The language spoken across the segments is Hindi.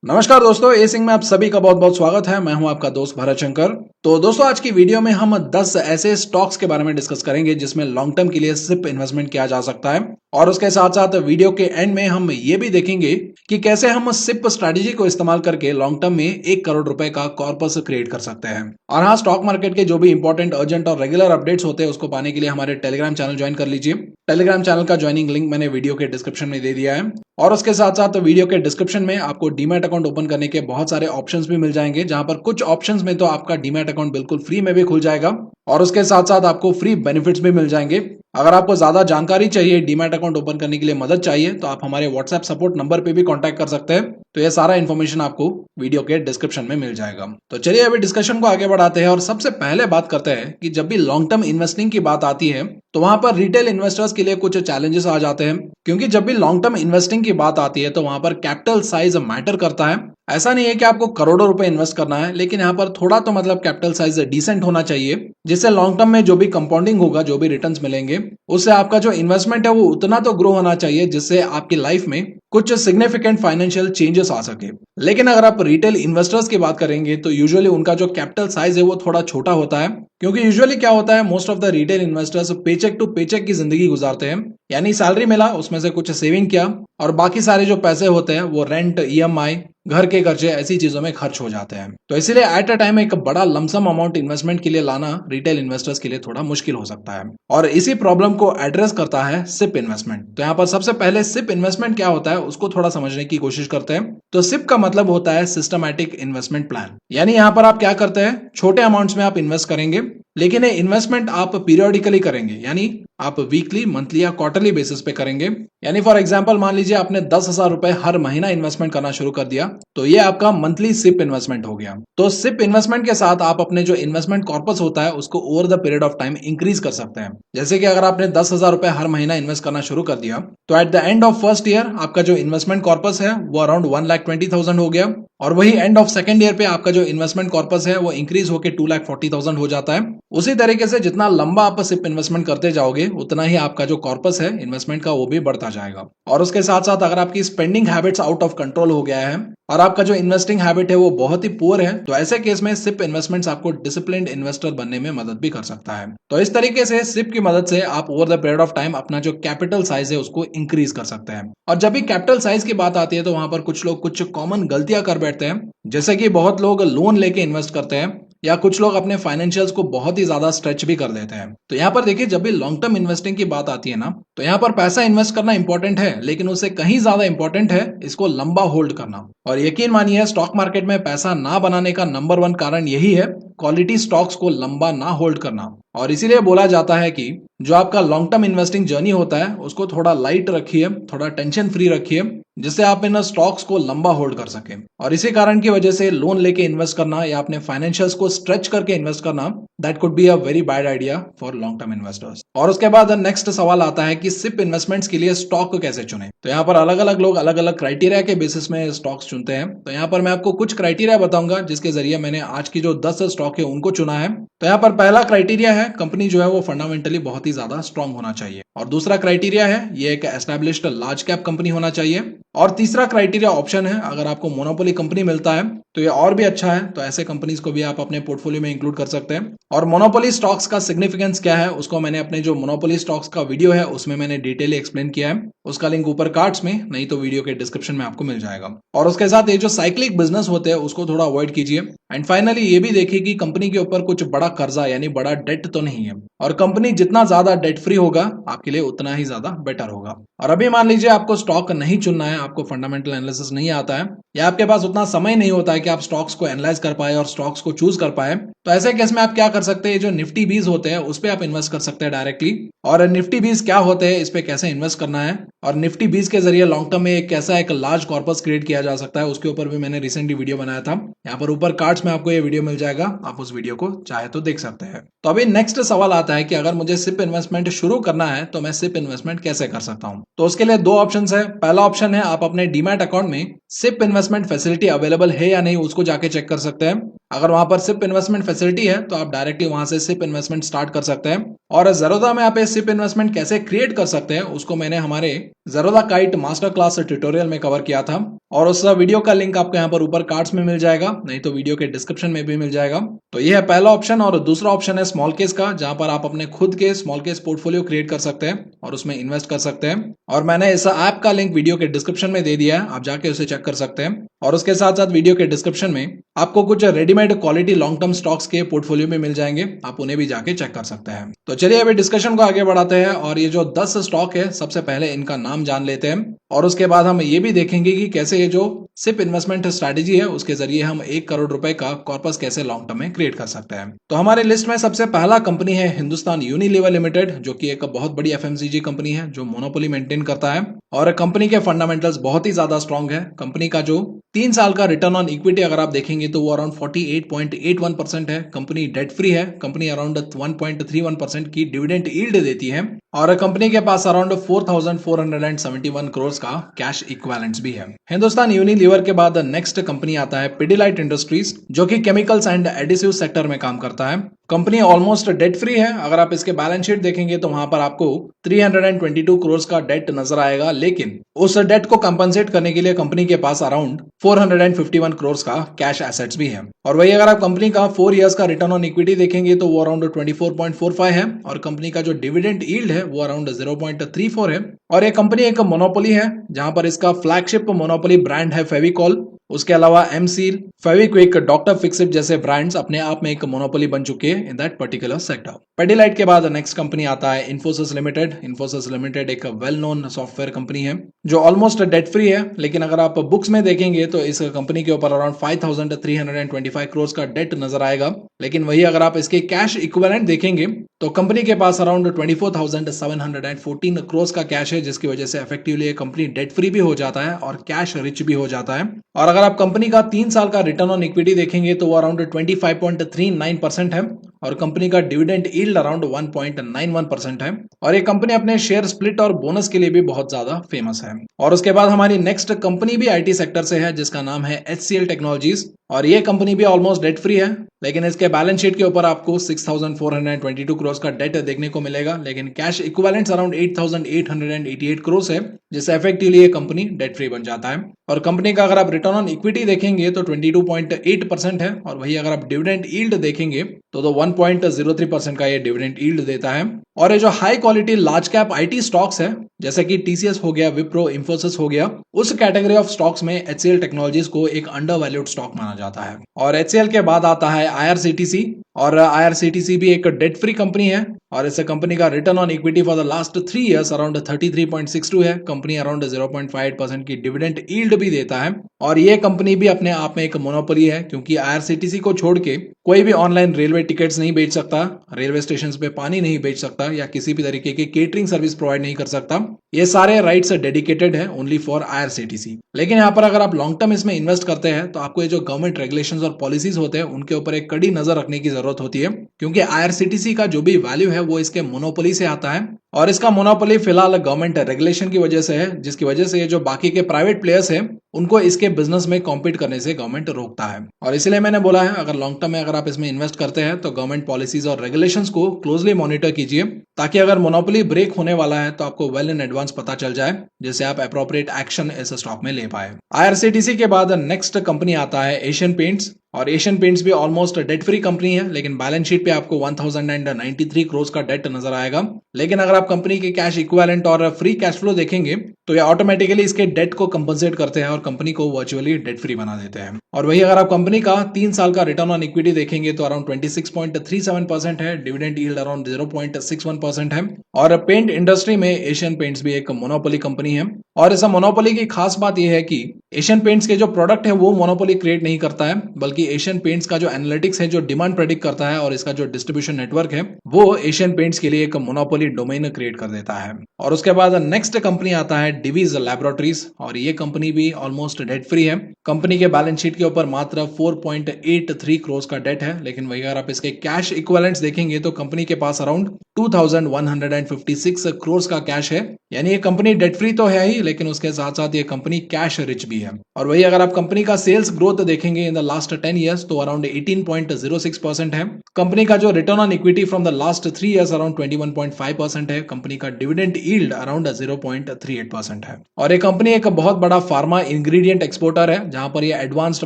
नमस्कार दोस्तों, ए सिंह में आप सभी का बहुत बहुत स्वागत है। मैं हूं आपका दोस्त भरत शंकर। तो दोस्तों, आज की वीडियो में हम 10 ऐसे स्टॉक्स के बारे में डिस्कस करेंगे जिसमें लॉन्ग टर्म के लिए सिप इन्वेस्टमेंट किया जा सकता है। और उसके साथ साथ वीडियो के एंड में हम ये भी देखेंगे कि कैसे हम सिप स्ट्रैटेजी को इस्तेमाल करके लॉन्ग टर्म में 1 करोड़ रुपए का कॉर्पस क्रिएट कर सकते हैं। और हाँ, स्टॉक मार्केट के जो भी इंपॉर्टेंट, अर्जेंट और रेगुलर अपडेट्स होते हैं उसको पाने के लिए हमारे टेलीग्राम चैनल ज्वाइन कर लीजिए। टेलीग्राम चैनल का ज्वाइनिंग लिंक मैंने वीडियो के डिस्क्रिप्शन में दे दिया है। और उसके साथ साथ वीडियो के डिस्क्रिप्शन में आपको डीमैट अकाउंट ओपन करने के बहुत सारे ऑप्शंस भी मिल जाएंगे, जहां पर कुछ ऑप्शंस में तो आपका डीमैट अकाउंट बिल्कुल फ्री में भी खुल जाएगा और उसके साथ साथ आपको फ्री बेनिफिट्स भी मिल जाएंगे। अगर आपको ज्यादा जानकारी चाहिए, डीमैट अकाउंट ओपन करने के लिए मदद चाहिए, तो आप हमारे व्हाट्सएप सपोर्ट नंबर पे भी कांटेक्ट कर सकते हैं। तो ये सारा इन्फॉर्मेशन आपको वीडियो के डिस्क्रिप्शन में मिल जाएगा। तो चलिए अभी डिस्कशन को आगे बढ़ाते हैं और सबसे पहले बात करते हैं कि जब भी लॉन्ग टर्म इन्वेस्टिंग की बात आती है तो वहां पर रिटेल इन्वेस्टर्स के लिए कुछ चैलेंजेस आ जाते हैं, क्योंकि जब भी लॉन्ग टर्म इन्वेस्टिंग की बात आती है तो वहां पर कैपिटल साइज मैटर करता है। ऐसा नहीं है कि आपको करोड़ों रुपए इन्वेस्ट करना है, लेकिन यहाँ पर थोड़ा तो मतलब कैपिटल साइज डिसेंट होना चाहिए, जिससे लॉन्ग टर्म में जो भी कंपाउंडिंग होगा, जो भी रिटर्न्स मिलेंगे, उससे आपका जो इन्वेस्टमेंट है वो उतना तो ग्रो होना चाहिए जिससे आपकी लाइफ में कुछ सिग्निफिकेंट फाइनेंशियल चेंजेस आ सके। लेकिन अगर आप रिटेल इन्वेस्टर्स की बात करेंगे तो यूजुअली उनका जो कैपिटल साइज है वो थोड़ा छोटा होता है, क्योंकि यूजुअली क्या होता है, most of the retail investors paycheck to paycheck की जिंदगी गुजारते हैं। यानी सैलरी मिला, उसमें से कुछ सेविंग किया और बाकी सारे जो पैसे होते हैं वो रेंट, ईएमआई, घर के खर्चे, ऐसी चीजों में खर्च हो जाते हैं। तो इसीलिए एट अ टाइम एक बड़ा लमसम अमाउंट इन्वेस्टमेंट के लिए लाना रिटेल इन्वेस्टर्स के लिए थोड़ा मुश्किल हो सकता है। और इसी प्रॉब्लम को एड्रेस करता है सिप इन्वेस्टमेंट। तो यहाँ पर सबसे पहले सिप इन्वेस्टमेंट क्या होता है उसको थोड़ा समझने की कोशिश करते हैं। तो सिप का मतलब होता है सिस्टमैटिक इन्वेस्टमेंट प्लान। यानी यहाँ पर आप क्या करते हैं, छोटे अमाउंट्स में आप इन्वेस्ट करेंगे, लेकिन ये इन्वेस्टमेंट आप पीरियोडिकली करेंगे, यानी आप वीकली, मंथली या क्वार्टरली बेसिस पे करेंगे। यानी फॉर एग्जांपल मान लीजिए आपने 10,000 रुपए हर महीना इन्वेस्टमेंट करना शुरू कर दिया, तो ये आपका मंथली सिप इन्वेस्टमेंट हो गया। तो सिप इन्वेस्टमेंट के साथ आप अपने जो इन्वेस्टमेंट कॉर्पस होता है उसको over the period of time increase कर सकते हैं। जैसे कि अगर आपने 10,000 रुपए हर महीना इन्वेस्ट करना शुरू कर दिया, तो at the end of first year आपका जो इन्वेस्टमेंट कॉर्पस है वो अराउंड 1,20,000 हो गया, और वही एंड ऑफ सेकंड ईयर पे आपका जो इन्वेस्टमेंट कॉर्पस है वो इंक्रीज होकर 2,40,000 हो जाता है। उसी तरीके से जितना लंबा आप सिप इन्वेस्टमेंट करते जाओगे उतना ही आपका जो कॉर्पस है इन्वेस्टमेंट का वो भी बढ़ता जाएगा। और उसके साथ साथ अगर आपकी spending habits out of control हो गया है और आपका जो इन्वेस्टिंग हैबिट है वो बहुत ही पुअर है, तो ऐसे केस में सिप इन्वेस्टमेंट्स आपको डिसिप्लिन्ड इन्वेस्टर बनने में मदद भी कर सकता है। तो इस तरीके से सिप की मदद से आप over the period of time अपना जो कैपिटल साइज है उसको इंक्रीज कर सकते हैं। और जब भी कैपिटल साइज की बात आती है तो वहां पर कुछ लोग कुछ कॉमन गलतियां कर बैठते हैं, जैसे कि बहुत लोग लोन लेके इन्वेस्ट करते हैं, या कुछ लोग अपने फाइनेंशियल्स को बहुत ही ज्यादा स्ट्रेच भी कर देते हैं। तो यहाँ पर देखिए, जब भी लॉन्ग टर्म इन्वेस्टिंग की बात आती है ना, तो यहाँ पर पैसा इन्वेस्ट करना इंपॉर्टेंट है, लेकिन उससे कहीं ज्यादा इंपॉर्टेंट है इसको लंबा होल्ड करना। और यकीन मानिए, स्टॉक मार्केट में पैसा ना बनाने का नंबर 1 कारण यही है, क्वालिटी स्टॉक्स को लंबा ना होल्ड करना। और इसीलिए बोला जाता है कि जो आपका लॉन्ग टर्म इन्वेस्टिंग जर्नी होता है उसको थोड़ा लाइट रखिए, थोड़ा टेंशन फ्री रखिए, जिससे आप इन स्टॉक्स को लंबा होल्ड कर सके। और इसी कारण की वजह से लोन लेके इन्वेस्ट करना या अपने फाइनेंशियल्स को स्ट्रेच करके इन्वेस्ट करना, that could be a very bad idea for long term investors. और उसके बाद नेक्स्ट सवाल आता है कि सिप इन्वेस्टमेंट्स के लिए स्टॉक कैसे चुने। तो यहाँ पर अलग अलग लोग अलग अलग क्राइटेरिया के बेसिस में स्टॉक्स चुनते हैं। तो यहाँ पर मैं आपको कुछ क्राइटेरिया बताऊंगा जिसके जरिए मैंने आज की जो 10 स्टॉक है उनको चुना है। तो यहाँ पर पहला क्राइटेरिया है, कंपनी जो है वो फंडामेंटली बहुत ही ज्यादा स्ट्रांग होना चाहिए। और दूसरा क्राइटेरिया है, ये एक एस्टैब्लिश्ड लार्ज कैप कंपनी होना चाहिए। और तीसरा क्राइटेरिया ऑप्शन है, अगर आपको मोनोपोली कंपनी मिलता है तो ये और भी अच्छा है, तो ऐसे कंपनीज को भी आप अपने पोर्टफोलियो में इंक्लूड कर सकते हैं। और मोनोपोली स्टॉक्स का सिग्निफिकेंस क्या है उसको मैंने अपने जो मोनोपोली स्टॉक्स का वीडियो है उसमें मैंने डिटेल एक्सप्लेन किया है, उसका लिंक ऊपर कार्ड्स में, नहीं तो वीडियो के डिस्क्रिप्शन में आपको मिल जाएगा। और उसके साथ ये जो साइक्लिक बिजनेस होते हैं उसको थोड़ा अवॉइड कीजिए। एंड फाइनली ये भी देखिए कि कंपनी के ऊपर कुछ बड़ा कर्जा यानी बड़ा डेट तो नहीं है, और कंपनी जितना ज्यादा डेट फ्री होगा आपके लिए उतना ही ज्यादा बेटर होगा। और अभी मान लीजिए आपको स्टॉक नहीं चुनना है, आपको फंडामेंटल एनालिसिस नहीं आता है, या आपके पास उतना समय नहीं होता है कि आप स्टॉक्स को एनालाइज कर पाए और स्टॉक्स को चूज कर पाए, तो ऐसे केस में आप क्या कर सकते हैं, जो निफ्टी बीज होते हैं उस पे आप इन्वेस्ट कर सकते हैं डायरेक्टली। और निफ्टी बीज क्या होते हैं, इस पे कैसे इन्वेस्ट करना है, और निफ्टी बीज के जरिए लॉन्ग टर्म में एक कैसा एक लार्ज कॉर्पस क्रिएट किया जा सकता है, उसके ऊपर भी मैंने रिसेंटली वीडियो बनाया था। यहाँ पर ऊपर कार्ड्स में आपको ये वीडियो मिल जाएगा, आप उस वीडियो को चाहे तो देख सकते हैं। तो अभी नेक्स्ट सवाल आता है कि अगर मुझे सिप इन्वेस्टमेंट शुरू करना है तो मैं सिप इन्वेस्टमेंट कैसे कर सकता हूँ। तो उसके लिए 2 ऑप्शन है। पहला ऑप्शन है, आप अपने डीमैट अकाउंट में सिप इन्वेस्टमेंट फैसिलिटी अवेलेबल है या नहीं उसको जाके चेक कर सकते हैं। अगर वहां पर सिप इन्वेस्टमेंट फैसिलिटी है तो आप डायरेक्टली वहां से सिप इन्वेस्टमेंट स्टार्ट कर सकते हैं। और ज़ेरोधा में आप सिप इन्वेस्टमेंट कैसे क्रिएट कर सकते हैं उसको मैंने हमारे Zerodha kite master class tutorial में कवर किया था, और उस वीडियो का लिंक आपको यहाँ पर ऊपर कार्ड्स में मिल जाएगा, नहीं तो वीडियो के डिस्क्रिप्शन में भी मिल जाएगा। तो ये है पहला ऑप्शन। और दूसरा ऑप्शन है स्मॉल केस का, जहां पर आप अपने खुद के स्मॉल केस पोर्टफोलियो क्रिएट कर सकते हैं और उसमें इन्वेस्ट कर सकते हैं। और मैंने इस ऐप का लिंक वीडियो के डिस्क्रिप्शन में दे दिया है, आप जाके उसे चेक कर सकते हैं। और उसके साथ साथ वीडियो के डिस्क्रिप्शन में आपको कुछ readymade quality long term stocks के पोर्टफोलियो में मिल जाएंगे, आप उन्हें भी जाके चेक कर सकते हैं। तो चलिए अभी डिस्कशन को आगे बढ़ाते हैं, और ये जो 10 स्टॉक है सबसे पहले इनका नाम जान लेते हैं, और उसके बाद हम ये भी देखेंगे कि कैसे ये जो सिप इन्वेस्टमेंट स्ट्रैटेजी है उसके जरिए हम 1 करोड़ रुपए का कॉर्पस कैसे लॉन्ग टर्म में क्रिएट कर सकते हैं। तो हमारे लिस्ट में सबसे पहला कंपनी है हिंदुस्तान यूनिलीवर लिमिटेड, जो कि एक बहुत बड़ी एफएमसीजी कंपनी है जो मोनोपोली मेंटेन करता है, और कंपनी के फंडामेंटल्स बहुत ही ज्यादा स्ट्रांग है। कंपनी का जो 3 साल का रिटर्न ऑन इक्विटी अगर आप देखेंगे तो वो अराउंड 48.81% है। कंपनी डेट फ्री है। कंपनी अराउंड 1.31% की डिविडेंड यील्ड देती है, और कंपनी के पास अराउंड 4,471 करोड़ का कैश इक्विवेलेंट्स भी है। हिंदुस्तान यूनिलीवर के बाद नेक्स्ट कंपनी आता है पिडिलाइट इंडस्ट्रीज, जो कि केमिकल्स एंड एडिसिव सेक्टर में काम करता है। कंपनी ऑलमोस्ट डेट फ्री है। अगर आप इसके बैलेंस शीट देखेंगे तो वहां पर आपको 322 करोड़ का डेट नजर आएगा, लेकिन उस डेट को कंपनसेट करने के लिए कंपनी के पास अराउंड 451 करोड़ का कैश एसेट्स भी है। और वही अगर आप कंपनी का 4 इयर्स का रिटर्न ऑन इक्विटी देखेंगे तो वो अराउंड 24.45 है, और कंपनी का जो डिविडेंड यील्ड है वो अराउंड 0.34 है। और ये कंपनी एक मोनोपोली है, जहां पर इसका फ्लैगशिप मोनोपोली ब्रांड है फेविकॉल। उसके अलावा एमसील, फेविक्विक, डॉक्टर फिक्सिट जैसे ब्रांड्स अपने आप में एक मोनोपोली बन चुके हैं in that particular sector. Pidilite के बाद नेक्स्ट कंपनी आता है इन्फोसिस लिमिटेड। इन्फोसिस लिमिटेड एक वेल नोन सॉफ्टवेयर कंपनी है जो ऑलमोस्ट डेट फ्री है, लेकिन अगर आप बुक्स में देखेंगे तो इस कंपनी के ऊपर अराउंड 5,325 करोड़ का डेट नजर आएगा। लेकिन वही अगर आप इसके कैश इक्विवेलेंट देखेंगे तो कंपनी के पास अराउंड 24,714 करोड़ का कैश है, जिसकी वजह से इफेक्टिवली ये कंपनी डेट फ्री भी हो जाता है और कैश रिच भी हो जाता है। और अगर आप कंपनी का 3 साल का रिटर्न ऑन इक्विटी देखेंगे तो वो अराउंड 25.39% है, और कंपनी का डिविडेंड यील्ड अराउंड 1.91% है। और ये कंपनी अपने शेयर स्प्लिट और बोनस के लिए भी बहुत ज्यादा फेमस है। और उसके बाद हमारी नेक्स्ट कंपनी भी आईटी सेक्टर से है, जिसका नाम है HCL टेक्नोलॉजीज, और ये कंपनी भी ऑलमोस्ट डेट फ्री है, लेकिन इसके बैलेंस शीट के ऊपर आपको 6,422 करोड़ का डेट देखने को मिलेगा, लेकिन कैश इक्विवेलेंट्स अराउंड 8,888 करोड़ है, जिससे इफेक्टिवली ये कंपनी डेट फ्री बन जाता है। और कंपनी का अगर आप रिटर्न ऑन इक्विटी देखेंगे तो 22.8% है, और वही अगर आप डिविडेंड यील्ड देखेंगे तो 1.03% का ये डिविडेंड यील्ड देता है। और ये जो high quality large cap IT stocks है, जैसे कि TCS हो गया, विप्रो, इंफोसिस हो गया, उस कैटेगरी ऑफ स्टॉक्स में HCL टेक्नोलॉजीज को एक अंडर वैल्यूड स्टॉक माना जाता है। और HCL के बाद आता है IRCTC, और IRCTC भी एक डेट फ्री कंपनी है, और इस कंपनी का return on equity for the last 3 years around 33.62 है। कंपनी अराउंड 0.58% की डिविडेंड यील्ड भी देता है, और ये कंपनी भी अपने आप में एक मोनोपोली है, क्योंकि IRCTC को छोड़ के कोई भी ऑनलाइन रेलवे टिकट्स नहीं बेच सकता, रेलवे स्टेशन पे पानी नहीं बेच सकता, या किसी भी तरीके की केटरिंग सर्विस प्रोवाइड नहीं कर सकता। ये सारे राइट्स डेडिकेटेड है ओनली फॉर IRCTC। लेकिन यहाँ पर अगर आप लॉन्ग टर्म इसमें इन्वेस्ट करते हैं तो आपको ये जो गवर्नमेंट रेगुलेशंस और पॉलिसीज होते हैं उनके ऊपर एक कड़ी नजर रखने की जरूरत होती है, क्योंकि IRCTC का जो भी वैल्यू है वो इसके मोनोपोली से आता है, और इसका मोनोपोली फिलहाल गवर्नमेंट रेगुलेशन की वजह से है, जिसकी वजह से ये जो बाकी के प्राइवेट प्लेयर्स हैं उनको इसके बिजनेस में कॉम्पीट करने से गवर्नमेंट रोकता है। और इसलिए मैंने बोला है अगर लॉन्ग टर्म में अगर आप इसमें इन्वेस्ट करते हैं तो गवर्नमेंट पॉलिसीज और रेगुलेशंस को क्लोजली मॉनिटर कीजिए, ताकि अगर मोनोपोली ब्रेक होने वाला है तो आपको वेल इन एडवांस पता चल जाए, जिससे आप अप्रोप्रिएट एक्शन इस स्टॉक में ले पाए। IRCTC के बाद नेक्स्ट कंपनी आता है एशियन पेंट्स, और एशियन पेंट्स भी ऑलमोस्ट डेट फ्री कंपनी है, लेकिन बैलेंस शीट पे आपको 1,093 करोड़ का डेट नजर आएगा। लेकिन अगर आप कंपनी के कैश इक्विवेलेंट और फ्री कैश फ्लो देखेंगे तो ये ऑटोमेटिकली इसके डेट को कंपनसेट करते हैं और कंपनी को वर्चुअली डेट फ्री बना देते हैं। और वही अगर आप कंपनी का 3 साल का रिटर्न ऑन इक्विटी देखेंगे तो अराउंड 26.37% है, डिविडेंड यील्ड अराउंड 0.61% है। और पेंट इंडस्ट्री में एशियन पेंट्स भी एक मोनोपोली कंपनी है, और इस मोनोपोली की खास बात यह है कि एशियन पेंट्स के जो प्रोडक्ट है वो मोनोपोली क्रिएट नहीं करता है, बल्कि एशियन पेंट्स का जो एनालिटिक्स है, जो डिमांड प्रेडिक्ट करता है, और इसका जो डिस्ट्रीब्यूशन नेटवर्क है वो एशियन पेंट्स के लिए एक मोनोपोली डोमेन क्रिएट कर देता है। और उसके बाद नेक्स्ट कंपनी आता है डिवीज लैबोरेटरीज, और ये कंपनी भी ऑलमोस्ट डेट फ्री है। कंपनी के बैलेंस शीट के ऊपर मात्र 4.83 करोड़ का डेट है, लेकिन वही अगर आप इसके कैश इक्विवेलेंट्स देखेंगे तो कंपनी के पास अराउंड 2,156 करोड़ का कैश है। यानी ये कंपनी डेट फ्री तो है ही, लेकिन उसके साथ साथ ये कंपनी कैश रिच भी भी है। और वही अगर आप कंपनी का सेल्स ग्रोथ देखेंगे इन द लास्ट 10 ईयर्स तो अराउंड 18.06% है। कंपनी का जो return on equity from the last 3 years around 21.5% है। कंपनी का डिविडेंड यील्ड अराउंड 0.38% है। और ये कंपनी एक बहुत बड़ा फार्मा इंग्रेडिएंट एक्सपोर्टर है, जहां पर ये advanced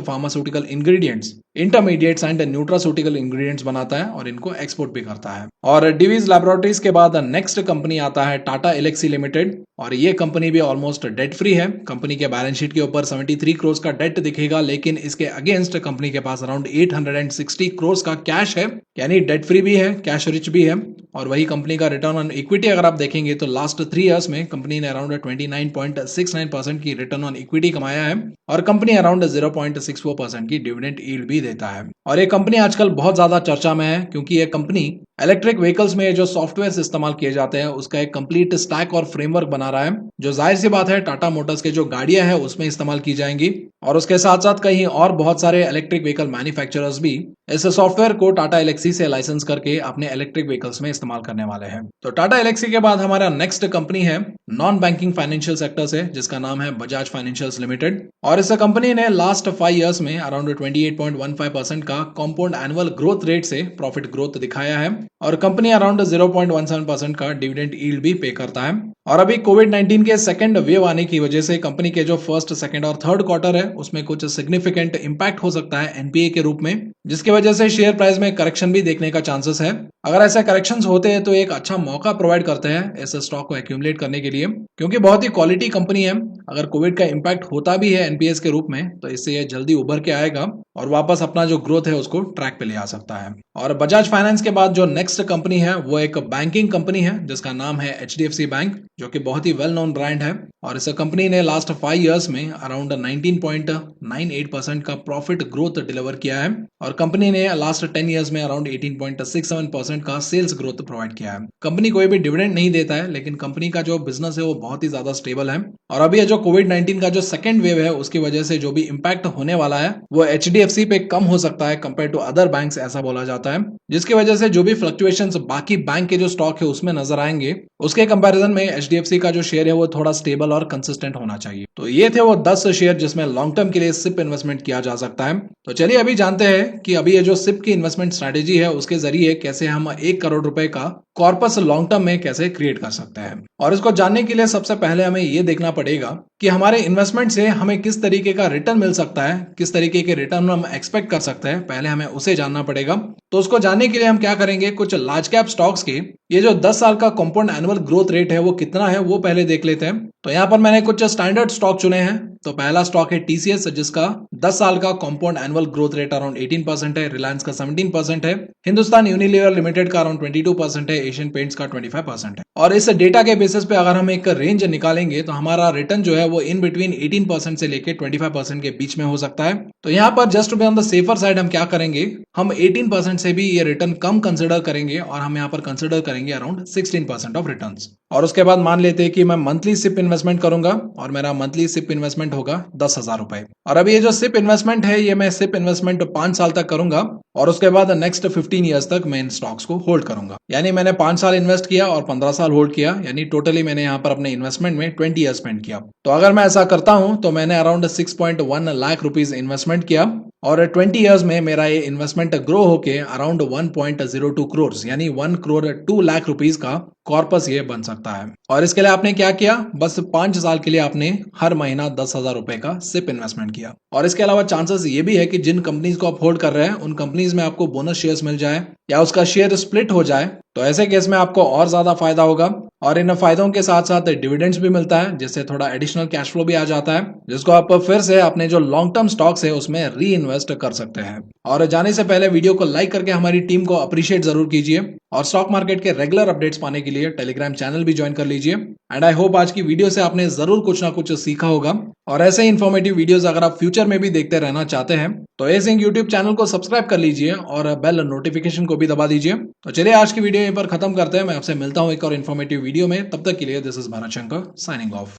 pharmaceutical ingredients, intermediates and nutraceutical ingredients बनाता है और इनको एक्सपोर्ट भी करता है। और डिवीज लैबोरेटरीज के बाद नेक्स्ट कंपनी आता है टाटा एलेक्सी लिमिटेड, और ये कंपनी भी ऑलमोस्ट डेट फ्री है। कंपनी के बैलेंस शीट के ऊपर 73 करोड़ का डेट दिखेगा, लेकिन इसके अगेंस्ट कंपनी के पास अराउंड 860 करोड़ का कैश है, यानी डेट फ्री भी है, कैश रिच भी है। और वही कंपनी का रिटर्न ऑन इक्विटी अगर आप देखेंगे तो लास्ट 3 इयर्स में कंपनी ने अराउंड 29.69% की रिटर्न ऑन इक्विटी कमाया है, और कंपनी अराउंड 0.64% की डिविडेंड यील्ड भी देता है। और ये कंपनी आजकल बहुत ज्यादा चर्चा में है, क्योंकि ये कंपनी इलेक्ट्रिक व्हीकल्स में जो सॉफ्टवेयर इस्तेमाल किए जाते हैं उसका एक कंप्लीट स्टैक और फ्रेमवर्क बना रहा है, जो जाहिर सी बात है टाटा मोटर्स के जो गाड़ियां हैं उसमें इस्तेमाल की जाएंगी। और उसके साथ साथ कहीं और बहुत सारे इलेक्ट्रिक व्हीकल मैन्युफैक्चरर्स भी इस सॉफ्टवेयर को टाटा एलेक्सी से लाइसेंस करके अपने इलेक्ट्रिक व्हीकल्स में इस्तेमाल करने वाले हैं। तो टाटा एलेक्सी के बाद हमारा नेक्स्ट कंपनी है नॉन बैंकिंग फाइनेंशियल सेक्टर से, जिसका नाम है बजाज फाइनेंशियल्स लिमिटेड। और इस कंपनी ने लास्ट 5 इयर्स में अराउंड 28.15% का कंपाउंड एनुअल ग्रोथ रेट से प्रॉफिट ग्रोथ दिखाया है, और कंपनी अराउंड 0.17% का डिविडेंड यील्ड भी पे करता है। और अभी कोविड-19 के सेकंड वेव आने की वजह से कंपनी के जो फर्स्ट, सेकंड और थर्ड क्वार्टर है उसमें कुछ सिग्निफिकेंट इंपैक्ट हो सकता है एनपीए के रूप में, जिसकी वजह से शेयर प्राइस में करेक्शन भी देखने का चांसेस है। अगर ऐसे करेक्शंस होते हैं तो एक अच्छा मौका प्रोवाइड करते हैं इस स्टॉक को एक्यूमुलेट करने के लिए, क्योंकि बहुत ही क्वालिटी कंपनी है। अगर कोविड का इंपैक्ट होता भी है एनपीएस के रूप में तो इससे ये जल्दी उभर के आएगा और वापस अपना जो ग्रोथ है उसको ट्रैक पे ले आ सकता है। और बजाज फाइनेंस के बाद जो नेक्स्ट कंपनी है वो एक बैंकिंग कंपनी है, जिसका नाम है एचडीएफसी बैंक, जो कि बहुत ही वेल नोन ब्रांड है। और इस कंपनी ने लास्ट 5 इयर्स में अराउंड 19.98% का प्रॉफिट ग्रोथ डिलीवर किया है, और कंपनी ने लास्ट 10 इयर्स में अराउंड 18.67% का सेल्स ग्रोथ प्रोवाइड किया है। कंपनी कोई भी डिविडेंड नहीं देता है, लेकिन कंपनी का जो बिजनेस है वो बहुत ही ज्यादा स्टेबल है। और अभी जो कोविड-19 का जो सेकंड वेव है उसकी वजह से जो भी इंपैक्ट होने वाला है वो एचडीएफसी पे कम हो सकता है कंपेयर टू अदर बैंक्स, ऐसा बोला जाता है, जिसकी वजह से जो भी फ्लक्चुएशंस बाकी बैंक के जो स्टॉक है उसमें नजर आएंगे, उसके कंपैरिजन में एचडीएफसी का जो शेयर है वो थोड़ा स्टेबल और कंसिस्टेंट होना चाहिए। तो ये थे वो 10 शेयर जिसमें लॉन्ग टर्म के लिए सिप इन्वेस्टमेंट किया जा सकता है। तो चलिए अभी जानते हैं कि अभी ये जो सिप की इन्वेस्टमेंट स्ट्रेटेजी है उसके जरिए कैसे हम 1 करोड़ रुपए का कॉर्पस लॉन्ग टर्म में कैसे क्रिएट कर सकते हैं। और इसको जानने के लिए सबसे पहले हमें ये देखना पड़ेगा कि हमारे इन्वेस्टमेंट से हमें किस तरीके का रिटर्न मिल सकता है, किस तरीके के रिटर्न हम एक्सपेक्ट कर सकते हैं, पहले हमें उसे जानना पड़ेगा। तो उसको जानने के लिए हम क्या करेंगे, कुछ लार्ज कैप स्टॉक्स के ये जो 10 साल का कंपाउंड एनुअल ग्रोथ रेट है वो कितना है वो पहले देख लेते हैं। तो यहाँ पर मैंने कुछ स्टैंडर्ड स्टॉक चुने हैं। तो पहला स्टॉक है टीसीएस, जिसका 10 साल का compound annual growth rate around 18% है, रिलायंस का 17% है, हिंदुस्तान यूनिलीवर लिमिटेड का अराउंड 22% है, एशियन पेंट्स का 25% है। और इस डेटा के बेसिस पे अगर हम एक रेंज निकालेंगे तो हमारा रिटर्न जो है वो इन बिटवीन 18% से लेके 25% के बीच में हो सकता है। तो यहाँ पर just be on the safer side हम क्या करेंगे, हम 18% से भी ये रिटर्न कम कंसिडर करेंगे, और हम यहाँ पर कंसिडर करेंगे अराउंड 16% ऑफ रिटर्न्स। और उसके बाद मान लेते हैं कि मैं मंथली सिप इन्वेस्टमेंट करूंगा, और मेरा मंथली सिप इन्वेस्टमेंट होगा 10,000 रुपए। और अभी ये जो सिप इन्वेस्टमेंट है ये मैं सिप इन्वेस्टमेंट 5 साल तक करूंगा, और उसके बाद नेक्स्ट 15 ईयर्स तक मैं इन स्टॉक्स को होल्ड करूंगा। यानी मैंने 5 साल इन्वेस्ट किया और 15 साल होल्ड किया, यानी टोटली मैंने यहाँ पर अपने इन्वेस्टमेंट में 20 ईयर्स स्पेंड किया। तो अगर मैं ऐसा करता हूं तो मैंने अराउंड 6.1 लाख रुपीज इन्वेस्टमेंट किया, और 20 इयर्स में मेरा ये इन्वेस्टमेंट ग्रो होके अराउंड 1.02 करोड़ यानी 1 करोड़ 2 लाख रुपीज का कॉर्पस ये बन सकता है। और इसके लिए आपने क्या किया, बस 5 साल के लिए आपने हर महीना 10,000 रुपए का सिप इन्वेस्टमेंट किया। और इसके अलावा चांसेस ये भी है कि जिन कंपनीज को आप होल्ड कर रहे हैं उन कंपनीज में आपको बोनस शेयर्स मिल जाए या उसका शेयर स्प्लिट हो जाए, तो ऐसे केस में आपको और ज्यादा फायदा होगा। और इन फायदों के साथ साथ डिविडेंड्स भी मिलता है, जिससे थोड़ा एडिशनल कैश फ्लो भी आ जाता है, जिसको आप फिर से अपने जो लॉन्ग टर्म स्टॉक्स है उसमें री इन्वेस्ट कर सकते हैं। और जाने से पहले वीडियो को लाइक करके हमारी टीम को अप्रिशिएट जरूर कीजिए, और स्टॉक मार्केट के रेगुलर अपडेट्स पाने के लिए टेलीग्राम चैनल भी ज्वाइन कर लीजिए। एंड आई होप आज की वीडियो से आपने जरूर कुछ ना कुछ सीखा होगा। और ऐसे ही इन्फॉर्मेटिव वीडियोस अगर आप फ्यूचर में भी देखते रहना चाहते हैं तो एसिंग यूट्यूब चैनल को सब्सक्राइब कर लीजिए और बेल नोटिफिकेशन को भी दबा दीजिए। तो चलिए आज की वीडियो यहीं पर खत्म करते हैं। मैं आपसे मिलता हूं एक और इन्फॉर्मेटिव वीडियो में, तब तक के लिए this is Bharat Shankar signing off.